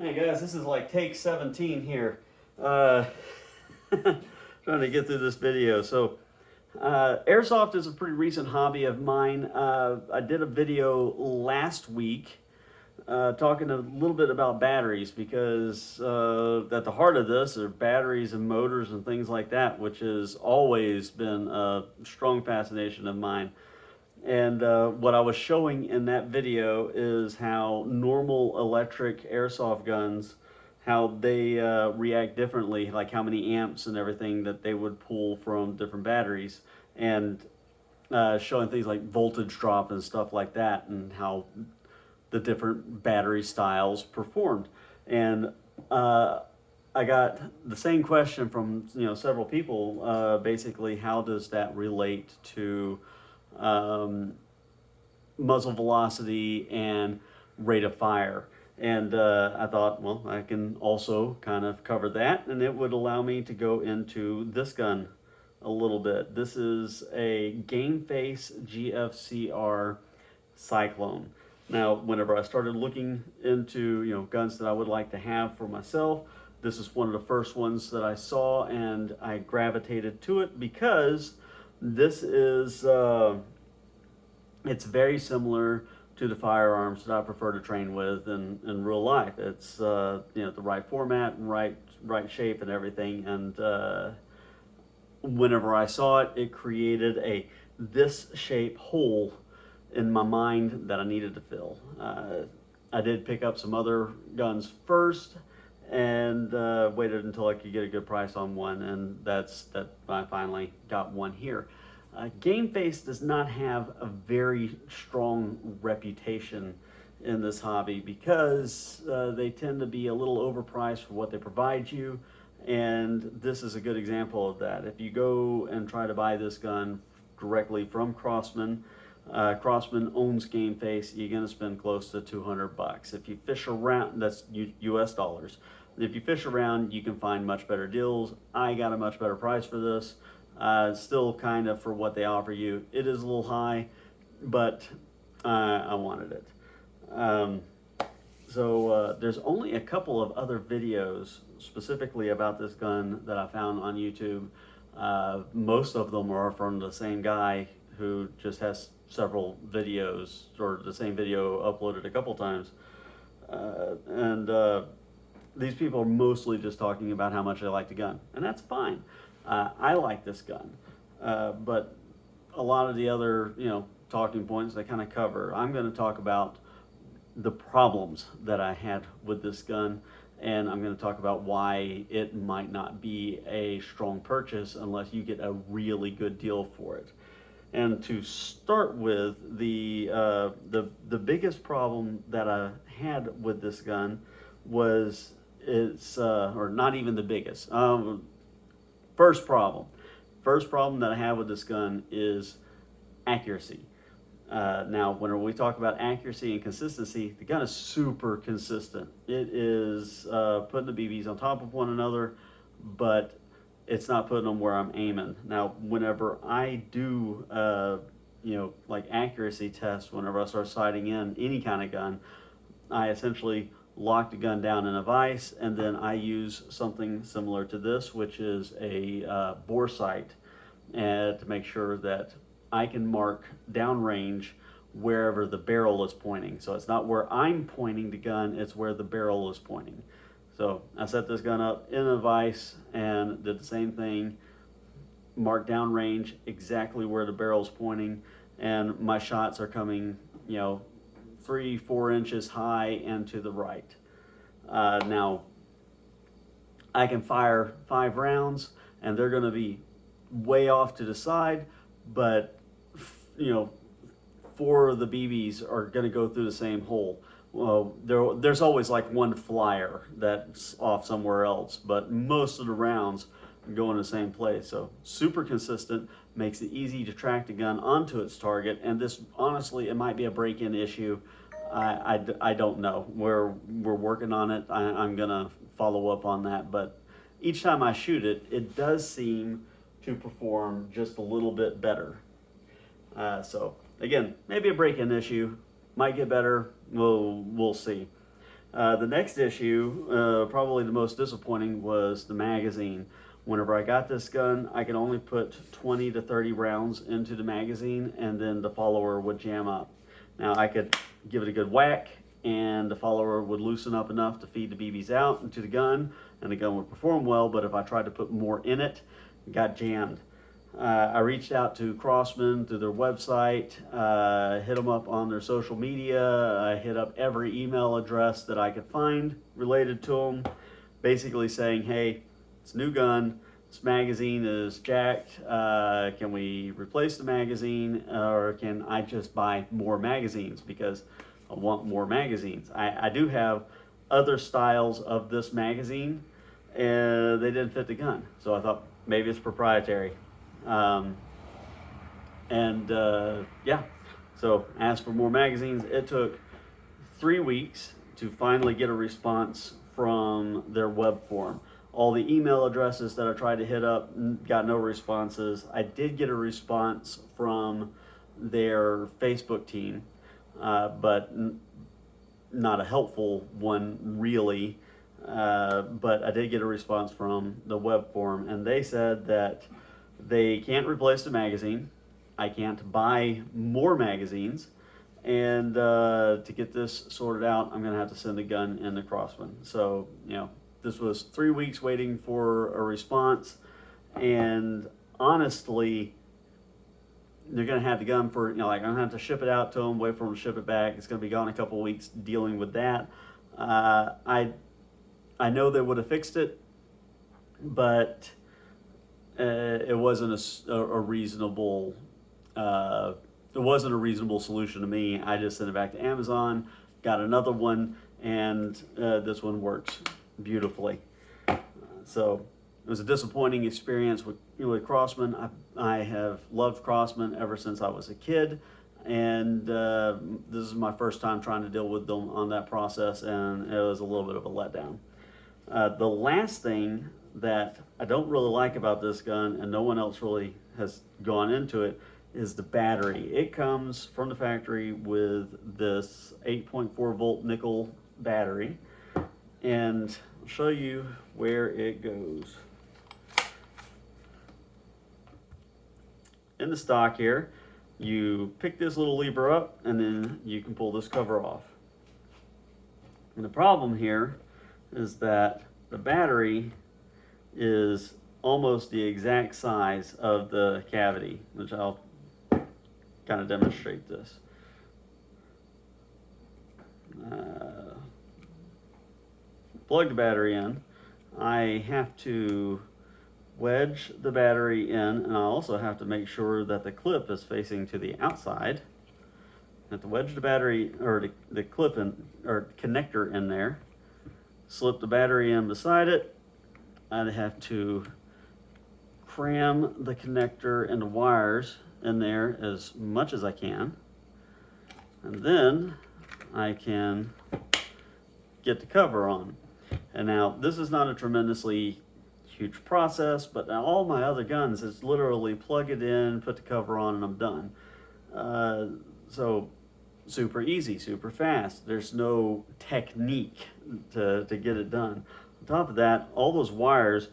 Hey guys, this is like take 17 here. Uh, trying to get through this video. So, airsoft is a pretty recent hobby of mine. I did a video last week talking a little bit about batteries because at the heart of this are batteries and motors and things like that, which has always been a strong fascination of mine. And what I was showing in that video is how normal electric airsoft guns, how they react differently, like how many amps and everything that they would pull from different batteries, and showing things like voltage drop and stuff like that, and how the different battery styles performed. And I got the same question from several people. Basically, how does that relate to um, muzzle velocity and rate of fire? And I thought, well, I can also kind of cover that, and it would allow me to go into this gun a little bit. This is a Gameface GFCR Cyclone. Now, whenever I started looking into guns that I would like to have for myself, this is one of the first ones that I saw, and I gravitated to it because this is it's very similar to the firearms that I prefer to train with in real life. It's the right format and right shape and everything. And whenever I saw it, it created a this shape hole in my mind that I needed to fill. I did pick up some other guns first and waited until I could get a good price on one, and that I finally got one here. Gameface does not have a very strong reputation in this hobby because they tend to be a little overpriced for what they provide you, and this is a good example of that. If you go and try to buy this gun directly from Crossman, Crossman owns Gameface, you're going to spend close to $200. If you fish around, that's US dollars. If you fish around, you can find much better deals. I got a much better price for this. Still kind of for what they offer you. It is a little high, but I wanted it. So there's only a couple of other videos specifically about this gun that I found on YouTube. Most of them are from the same guy who just has several videos, or the same video uploaded a couple times. And these people are mostly just talking about how much they like the gun, and that's fine. I like this gun, but a lot of the other talking points they kind of cover. I'm going to talk about the problems that I had with this gun, and I'm going to talk about why it might not be a strong purchase unless you get a really good deal for it. And to start with, the biggest problem that I had with this gun was or not even the biggest. First problem that I have with this gun is accuracy. Now, when we talk about accuracy and consistency, the gun is super consistent. It is putting the BBs on top of one another, but it's not putting them where I'm aiming. Now, whenever I do, like accuracy tests, whenever I start sighting in any kind of gun, I essentially lock the gun down in a vise, and then I use something similar to this, which is a bore sight, to make sure that I can mark downrange wherever the barrel is pointing. So it's not where I'm pointing the gun, it's where the barrel is pointing. So I set this gun up in a vise and did the same thing, marked downrange exactly where the barrel's pointing, and my shots are coming, 3-4 inches high and to the right. Now, I can fire 5 rounds, and they're going to be way off to the side, but 4 of the BBs are going to go through the same hole. Well, there's always like one flyer that's off somewhere else, but most of the rounds go in the same place. So super consistent, makes it easy to track the gun onto its target. And this, honestly, it might be a break-in issue. I don't know. We're working on it. I'm gonna follow up on that. But each time I shoot it, it does seem to perform just a little bit better. So again, maybe a break-in issue. Might get better. We'll see. The next issue, probably the most disappointing, was the magazine. Whenever I got this gun, I could only put 20 to 30 rounds into the magazine, and then the follower would jam up. Now I could give it a good whack, and the follower would loosen up enough to feed the BBs out into the gun, and the gun would perform well, but if I tried to put more in it, it got jammed. I reached out to Crossman through their website, hit them up on their social media. I hit up every email address that I could find related to them, basically saying, hey, it's a new gun, this magazine is jacked, can we replace the magazine, or can I just buy more magazines, because I want more magazines. I do have other styles of this magazine, and they didn't fit the gun, so I thought maybe it's proprietary. Yeah, so asked for more magazines. It took 3 weeks to finally get a response from their web form. All the email addresses that I tried to hit up got no responses. I did get a response from their Facebook team, but not a helpful one really. But I did get a response from the web form, and they said that they can't replace the magazine. I can't buy more magazines. And to get this sorted out, I'm going to have to send the gun in the Crossman. So, this was 3 weeks waiting for a response. And honestly, they're going to have the gun for, I'm going to have to ship it out to them, wait for them to ship it back. It's going to be gone a couple weeks dealing with that. I know they would have fixed it, but it wasn't a reasonable it wasn't a reasonable solution to me. I just sent it back to Amazon, got another one, and this one works beautifully. So it was a disappointing experience with Crossman. I have loved Crossman ever since I was a kid, and this is my first time trying to deal with them on that process, and it was a little bit of a letdown. The last thing that I don't really like about this gun, and no one else really has gone into it, is the battery. It comes from the factory with this 8.4 volt nickel battery, and I'll show you where it goes. In the stock here, you pick this little lever up, and then you can pull this cover off. And the problem here is that the battery is almost the exact size of the cavity, which I'll kind of demonstrate this. Plug the battery in. I have to wedge the battery in, and I also have to make sure that the clip is facing to the outside. I have to wedge the battery, or the clip in, or connector in there, slip the battery in beside it. I'd have to cram the connector and the wires in there as much as I can, and then I can get the cover on. And now this is not a tremendously huge process, but all my other guns, it's literally plug it in, put the cover on, and I'm done. So super easy, super fast. There's no technique to get it done. On top of that, all those wires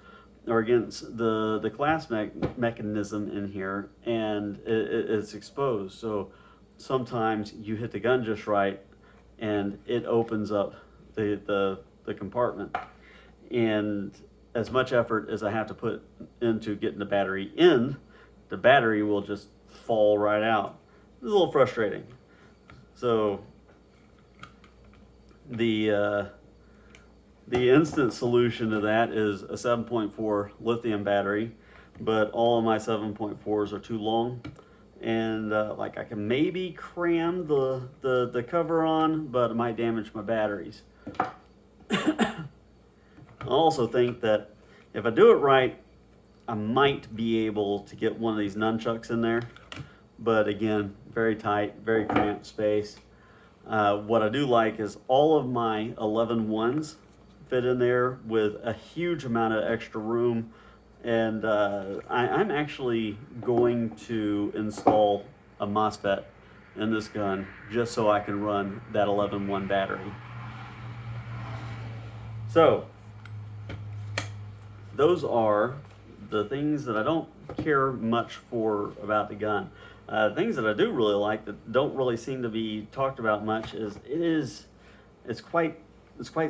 are against the class mechanism in here, and it's exposed. So sometimes you hit the gun just right, and it opens up the compartment. And as much effort as I have to put into getting the battery in, the battery will just fall right out. It's a little frustrating. So the instant solution to that is a 7.4 lithium battery, but all of my 7.4s are too long, and I can maybe cram the cover on, but it might damage my batteries. I also think that if I do it right, I might be able to get one of these nunchucks in there, but again, very tight, very cramped space. What I do like is all of my 11-1s fit in there with a huge amount of extra room, and I'm actually going to install a MOSFET in this gun just so I can run that 11-1 battery. So those are the things that I don't care much for about the gun. Things that I do really like that don't really seem to be talked about much is it's quite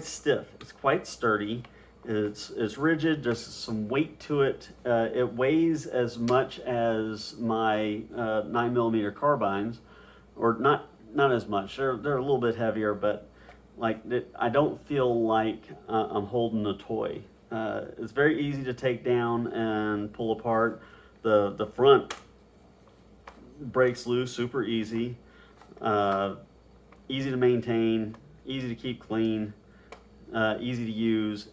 stiff. It's quite sturdy. It's rigid. There's some weight to it. It weighs as much as my 9mm carbines, or not as much. They're a little bit heavier, but like I don't feel like I'm holding a toy. It's very easy to take down and pull apart. The front breaks loose super easy. Easy to maintain, easy to keep clean, easy to use.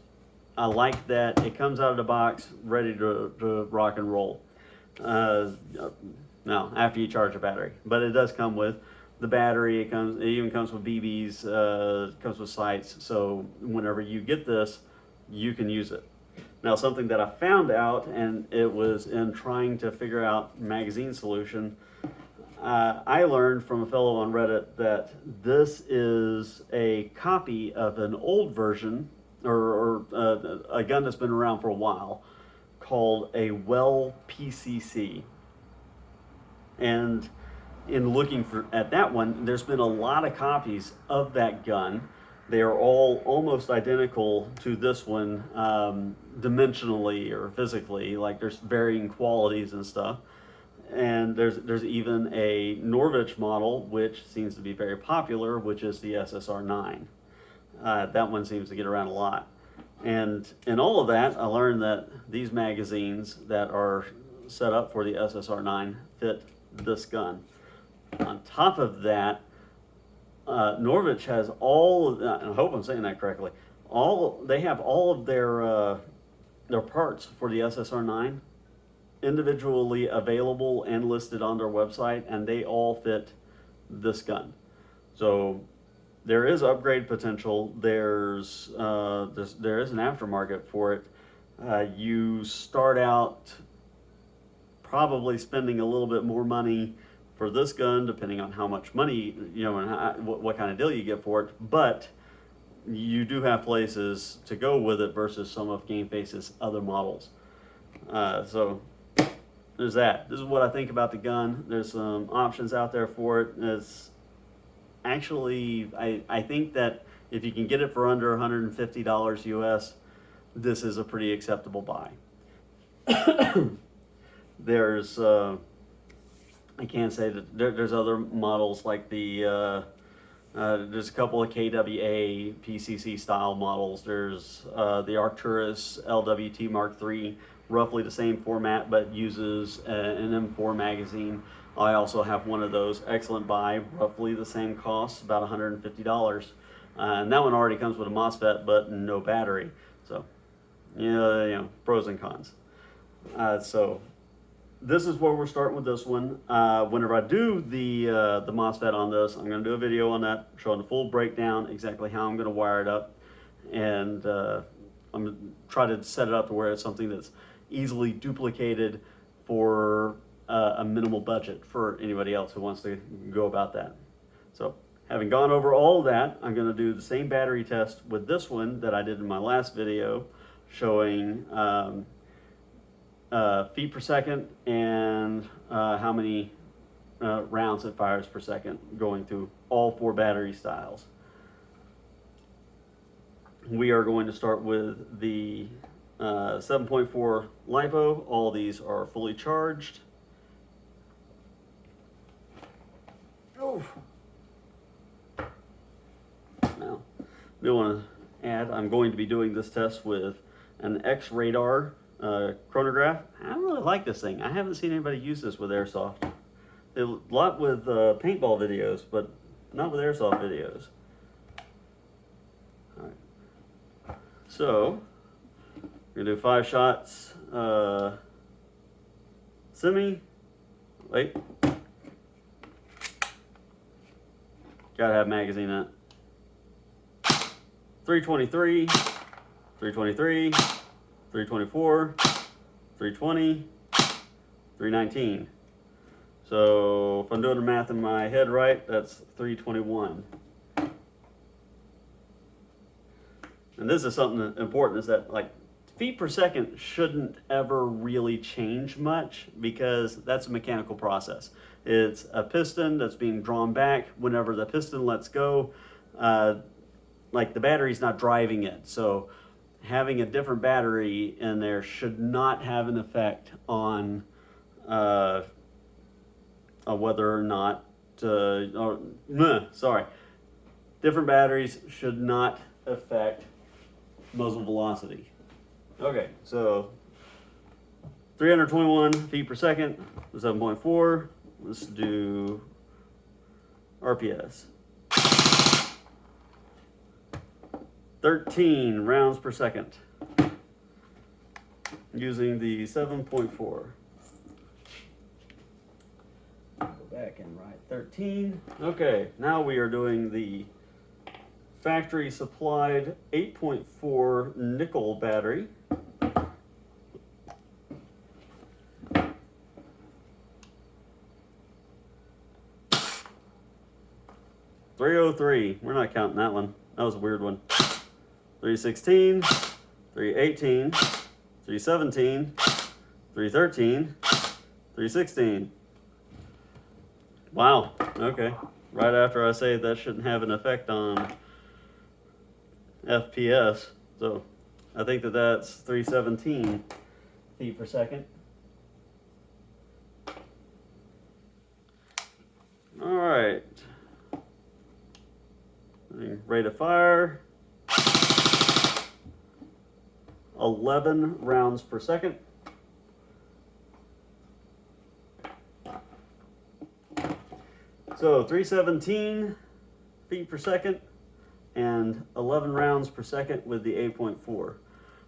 I like that it comes out of the box ready to rock and roll. Now, after you charge a battery, but it does come with the battery. It even comes with BBs. It comes with sights. So whenever you get this, you can use it. Now, something that I found out, and it was in trying to figure out magazine solution, I learned from a fellow on Reddit that this is a copy of an old version, or a gun that's been around for a while, called a Well PCC. And in looking at that one, there's been a lot of copies of that gun. They are all almost identical to this one, dimensionally or physically. Like there's varying qualities and stuff. And there's even a Norwich model, which seems to be very popular, which is the SSR9. That one seems to get around a lot. And in all of that, I learned that these magazines that are set up for the SSR9 fit this gun. On top of that, Norwich has all, and I hope I'm saying that correctly, they have all of their parts for the SSR9 individually available and listed on their website, and they all fit this gun. So there is upgrade potential. There is an aftermarket for it. You start out probably spending a little bit more money for this gun, depending on how much money, and what kind of deal you get for it, but you do have places to go with it versus some of Gameface's other models. So there's that. This is what I think about the gun. There's some options out there for it. It's actually, I think that if you can get it for under $150 US, this is a pretty acceptable buy. There's, I can't say that there's other models like there's a couple of KWA PCC style models. There's the Arcturus LWT Mark III, roughly the same format, but uses an M4 magazine. I also have one of those. Excellent buy, roughly the same cost, about $150. And that one already comes with a MOSFET, but no battery. So, pros and cons. So this is where we're starting with this one. Whenever I do the MOSFET on this, I'm going to do a video on that, showing the full breakdown, exactly how I'm going to wire it up, and I'm going to try to set it up to where it's something that's easily duplicated for a minimal budget for anybody else who wants to go about that. So having gone over all of that, I'm going to do the same battery test with this one that I did in my last video, showing feet per second and how many rounds it fires per second, going through all 4 battery styles. We are going to start with the 7.4 LiPo. All these are fully charged. Oh. Now, I do want to add, I'm going to be doing this test with an X-Radar chronograph. I don't really like this thing. I haven't seen anybody use this with airsoft. A lot with paintball videos, but not with airsoft videos. All right. So we're gonna do 5 shots. Semi. Wait. Gotta have magazine in it. 323, 323, 324, 320, 319. So if I'm doing the math in my head right, that's 321. and this is something important, is that like feet per second shouldn't ever really change much, because that's a mechanical process. It's a piston that's being drawn back. Whenever the piston lets go, like the battery's not driving it. So having a different battery in there should not have an effect on whether or not, different batteries should not affect muzzle velocity. Okay, so 321 feet per second, 7.4. Let's do RPS. 13 rounds per second using the 7.4. Go back and write 13. Okay, now we are doing the factory supplied 8.4 nickel battery. .303. We're not counting that one. That was a weird one. 316, 318, 317, 313, 316. Wow, okay. Right after I say that shouldn't have an effect on FPS. So I think that that's 317 feet per second. All right. Rate of fire. 11 rounds per second. So 317 feet per second and 11 rounds per second with the 8.4.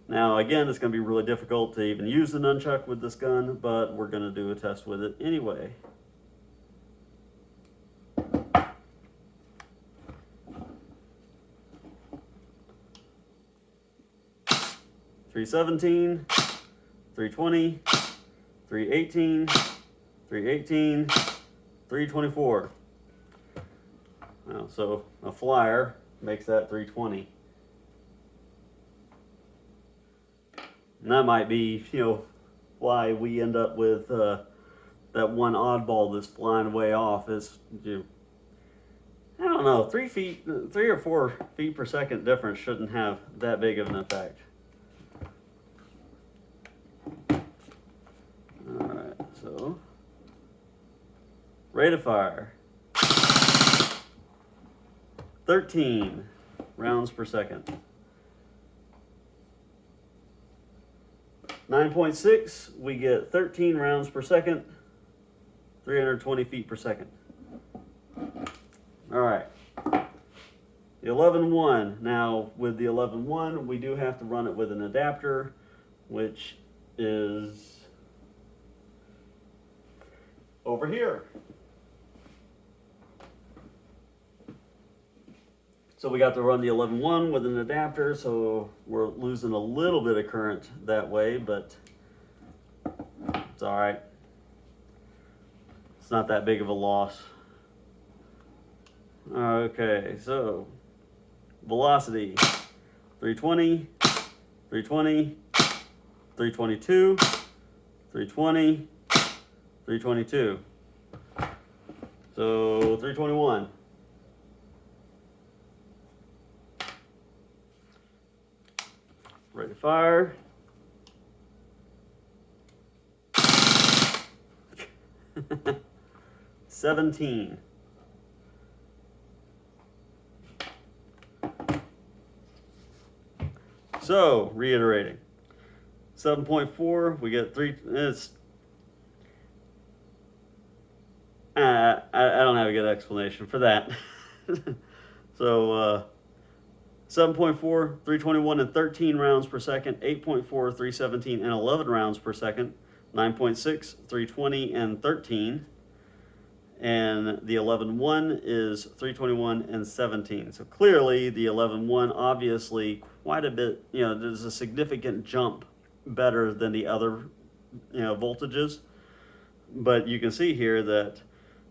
Now again, it's going to be really difficult to even use the nunchuck with this gun, but we're going to do a test with it anyway. .317, 320, 318, 318, 324. Well, so a flyer makes that 320. And that might be, why we end up with that one oddball that's flying way off. Is, I don't know, 3 or 4 feet per second difference shouldn't have that big of an effect. Alright, so rate of fire. 13 rounds per second. 9.6, we get 13 rounds per second, 320 feet per second. All right, the 11.1. Now with the 11.1, we do have to run it with an adapter, which is over here. So we got to run the 11.1 with an adapter, so we're losing a little bit of current that way, but it's all right. It's not that big of a loss. Okay, so velocity, 320, 320, 322, 320, 322. So 321. Rate of fire. $17. So, reiterating. 7.4, we get 3, it's, I don't have a good explanation for that. So, 7.4, 321 and 13 rounds per second, 8.4, 317 and 11 rounds per second, 9.6, 320 and 13, and the 11.1 is 321 and 17. So clearly the 11.1 obviously quite a bit, there's a significant jump better than the other, voltages. But you can see here that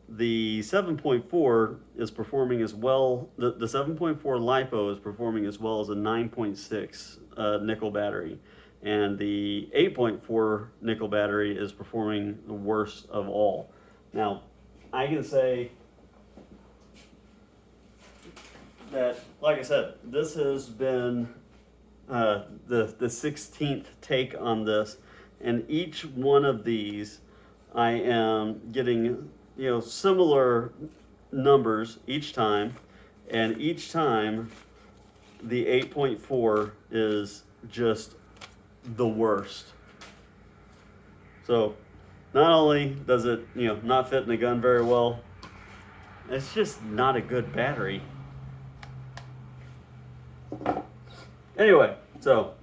the 7.4 is performing as well. The 7.4 LiPo is performing as well as a 9.6 nickel battery. And the 8.4 nickel battery is performing the worst of all. Now, I can say that, like I said, this has been the 16th take on this, and each one of these I am getting, you know, similar numbers each time, and each time the 8.4 is just the worst. So not only does it, you know, not fit in the gun very well, it's just not a good battery. Anyway, so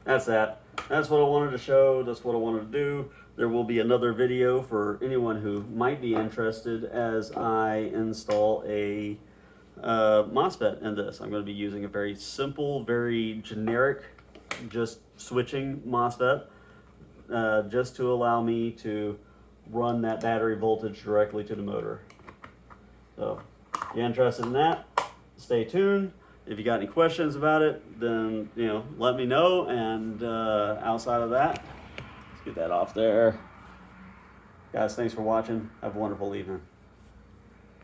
that's that. That's what I wanted to show. That's what I wanted to do. There will be another video for anyone who might be interested as I install a MOSFET in this. I'm going to be using a very simple, very generic, just switching MOSFET, just to allow me to run that battery voltage directly to the motor. So if you're interested in that, stay tuned. If you got any questions about it, then, you know, let me know. And outside of that, let's get that off there. Guys, thanks for watching. Have a wonderful evening.